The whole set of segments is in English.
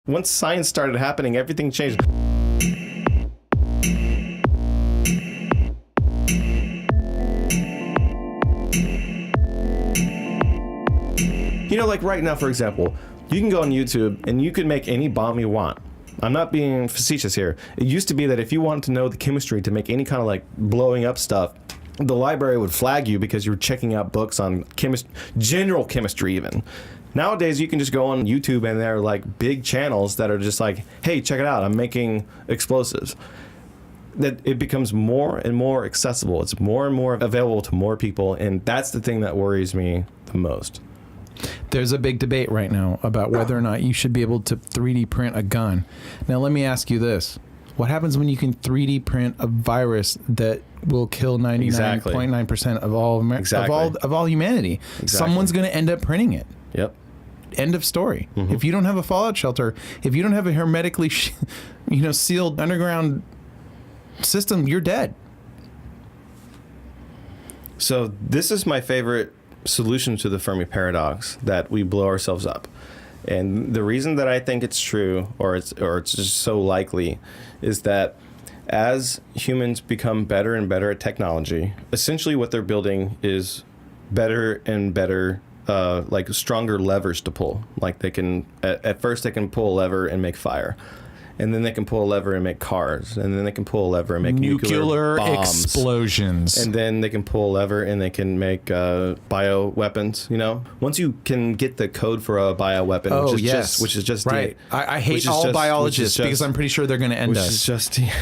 Once science started happening, everything changed. You know, like right now, for example, you can go on YouTube and you can make any bomb you want. I'm not being facetious here. It used to be that if you wanted to know the chemistry to make any kind of like blowing up stuff, the library would flag you because you were checking out books on general chemistry even. Nowadays, you can just go on YouTube and there are like big channels that are just like, hey, check it out, I'm making explosives. That it becomes more and more accessible. It's more and more available to more people, and that's the thing that worries me the most. There's a big debate right now about whether or not you should be able to 3D print a gun. Now, let me ask you this. What happens when you can 3D print a virus that will kill 99.9% of all of all humanity? Exactly. Someone's going to end up printing it. Yep. End of story. Mm-hmm. If you don't have a fallout shelter, if you don't have a hermetically sealed underground system, you're dead. So this is my favorite solution to the Fermi paradox, that we blow ourselves up. And the reason that I think it's true, or it's just so likely, is that as humans become better and better at technology, essentially what they're building is better and better, like stronger levers to pull. Like they can, at first they can pull a lever and make fire. And then they can pull a lever and make cars. And then they can pull a lever and make nuclear bombs. Explosions. And then they can pull a lever and they can make bioweapons, you know? Once you can get the code for a bioweapon, which is just right. I hate all biologists because I'm pretty sure they're going to end us.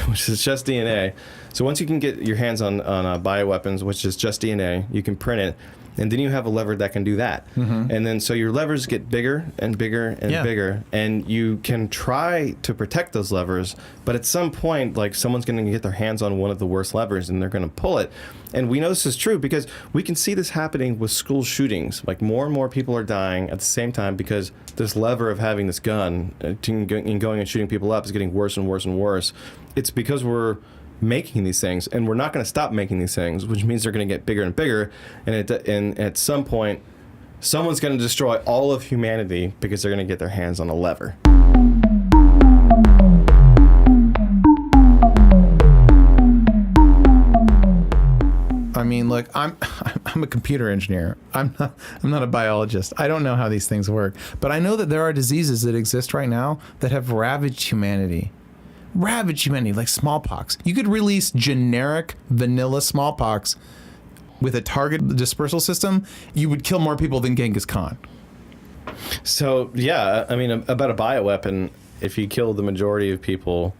Which is just DNA. So once you can get your hands on bioweapons, which is just DNA, you can print it. And then you have a lever that can do that. Mm-hmm. And then so your levers get bigger and bigger and bigger. And you can try to protect those levers. But at some point, like someone's going to get their hands on one of the worst levers and they're going to pull it. And we know this is true because we can see this happening with school shootings. Like more and more people are dying at the same time because this lever of having this gun and going and shooting people up is getting worse and worse and worse. It's because we're making these things, and we're not going to stop making these things, which means they're going to get bigger and bigger, and at some point someone's going to destroy all of humanity because they're going to get their hands on a lever. I mean, look, I'm a computer engineer. I'm not a biologist. I don't know how these things work, but I know that there are diseases that exist right now that have ravaged humanity, like smallpox. You could release generic vanilla smallpox with a target dispersal system. You would kill more people than Genghis Khan. So, yeah, I mean, about a bioweapon, if you kill the majority of people,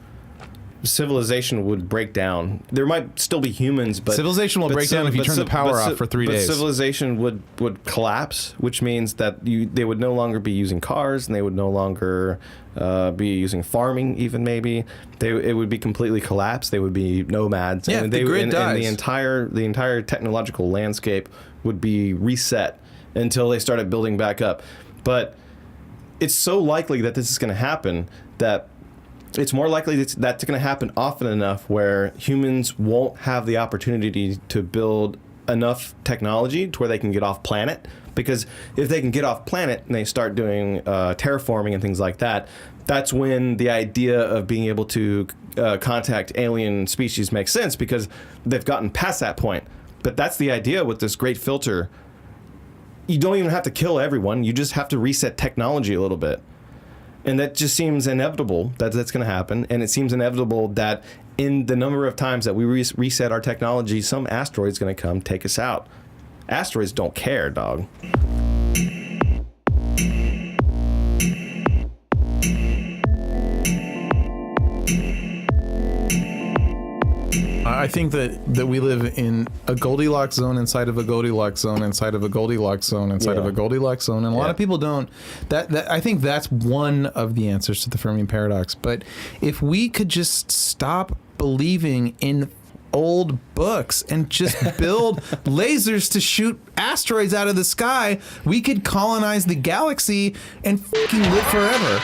civilization would break down. There might still be humans, but civilization will break down if you turn the power off for 3 days. Civilization would collapse, which means that they would no longer be using cars, and they would no longer be using farming. Even maybe it would be completely collapsed. They would be nomads. Yeah, and the grid dies. And the entire technological landscape would be reset until they started building back up. But it's so likely that this is going to happen that it's more likely that's going to happen often enough where humans won't have the opportunity to build enough technology to where they can get off planet. Because if they can get off planet and they start doing terraforming and things like that, that's when the idea of being able to contact alien species makes sense, because they've gotten past that point. But that's the idea with this great filter. You don't even have to kill everyone. You just have to reset technology a little bit. And that just seems inevitable that that's going to happen. And it seems inevitable that in the number of times that we reset our technology, some asteroid's going to come take us out. Asteroids don't care, dog. I think that we live in a Goldilocks zone inside of a Goldilocks zone inside of a Goldilocks zone inside of a Goldilocks zone, and a lot of people don't. That I think that's one of the answers to the Fermi paradox. But if we could just stop believing in old books and just build lasers to shoot asteroids out of the sky, we could colonize the galaxy and fucking live forever.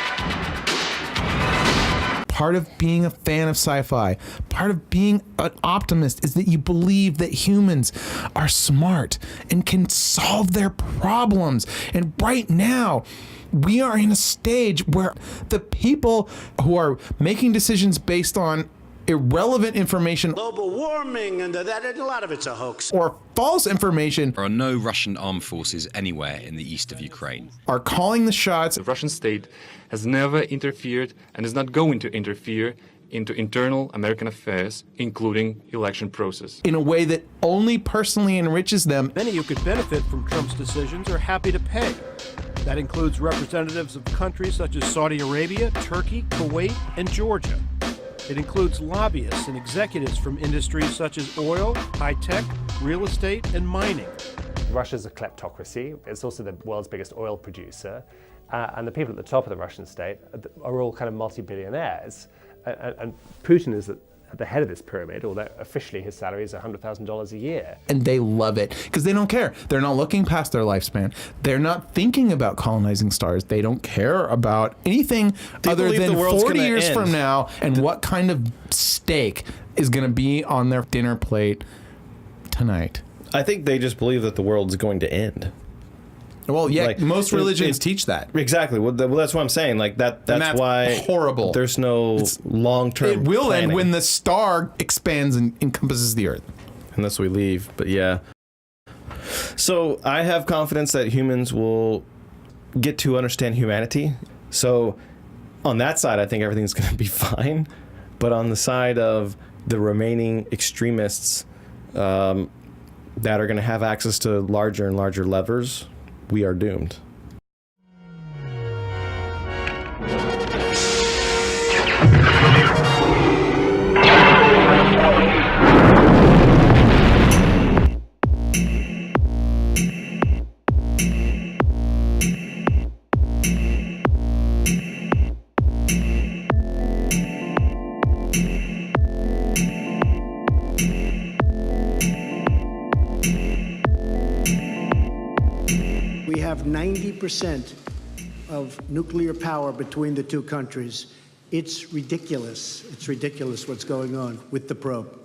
Part of being a fan of sci-fi, part of being an optimist, is that you believe that humans are smart and can solve their problems. And right now, we are in a stage where the people who are making decisions based on irrelevant information, global warming, and that a lot of it's a hoax, or false information, There are no Russian armed forces anywhere in the east of Ukraine. are calling the shots. The Russian state has never interfered and is not going to interfere into internal American affairs, including election process. In a way that only personally enriches them. Many who could benefit from Trump's decisions are happy to pay. That includes representatives of countries such as Saudi Arabia, Turkey, Kuwait, and Georgia. It includes lobbyists and executives from industries such as oil, high-tech, real estate, and mining. Russia's a kleptocracy. It's also the world's biggest oil producer. And the people at the top of the Russian state are all kind of multi-billionaires. And Putin is at the head of this pyramid, although officially his salary is $100,000 a year. And they love it because they don't care. They're not looking past their lifespan. They're not thinking about colonizing stars. They don't care about anything other believe than the world's 40 gonna years end. from now and what kind of steak is going to be on their dinner plate tonight. I think they just believe that the world's going to end. Well, yeah, Like, most religions it- teach that. Exactly. Well, that's what I'm saying. Like that's that's why horrible. There's no long-term. It will end planning when the star expands and encompasses the earth. unless we leave. But yeah. So I have confidence that humans will get to understand humanity. So on that side, I think everything's going to be fine. But on the side of the remaining extremists that are going to have access to larger and larger levers, we are doomed. We have 90% of nuclear power between the two countries. It's ridiculous. It's ridiculous what's going on with the probe.